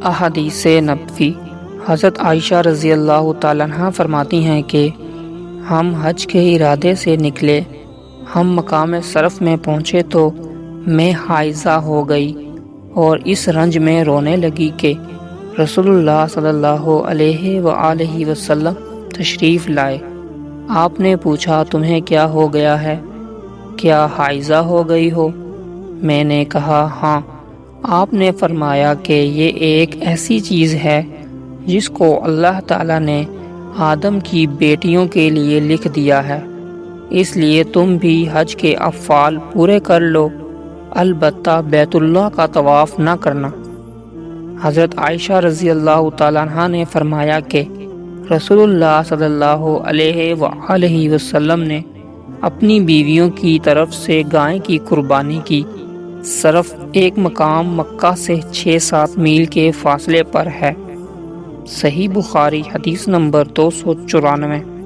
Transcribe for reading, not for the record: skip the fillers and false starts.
احادیث نبوی۔ حضرت عائشہ رضی اللہ تعالیٰ عنہ فرماتی ہیں کہ ہم حج کے ارادے سے نکلے، ہم مقام صرف میں پہنچے تو میں حائضہ ہو گئی اور اس رنج میں رونے لگی کہ رسول اللہ صلی اللہ علیہ وآلہ وسلم تشریف لائے۔ آپ نے پوچھا تمہیں کیا ہو گیا ہے؟ کیا حائضہ ہو گئی ہو؟ میں نے کہا ہاں۔ آپ نے فرمایا کہ یہ ایک ایسی چیز ہے جس کو اللہ تعالیٰ نے آدم کی بیٹیوں کے لیے لکھ دیا ہے، اس لیے تم بھی حج کے افعال پورے کر لو، البتہ بیت اللہ کا طواف نہ کرنا۔ حضرت عائشہ رضی اللہ تعالیٰ عنہ نے فرمایا کہ رسول اللہ صلی اللہ علیہ وآلہ وسلم نے اپنی بیویوں کی طرف سے گائے کی قربانی کی۔ صرف ایک مقام مکہ سے 6-7 میل کے فاصلے پر ہے۔ صحیح بخاری حدیث نمبر 294۔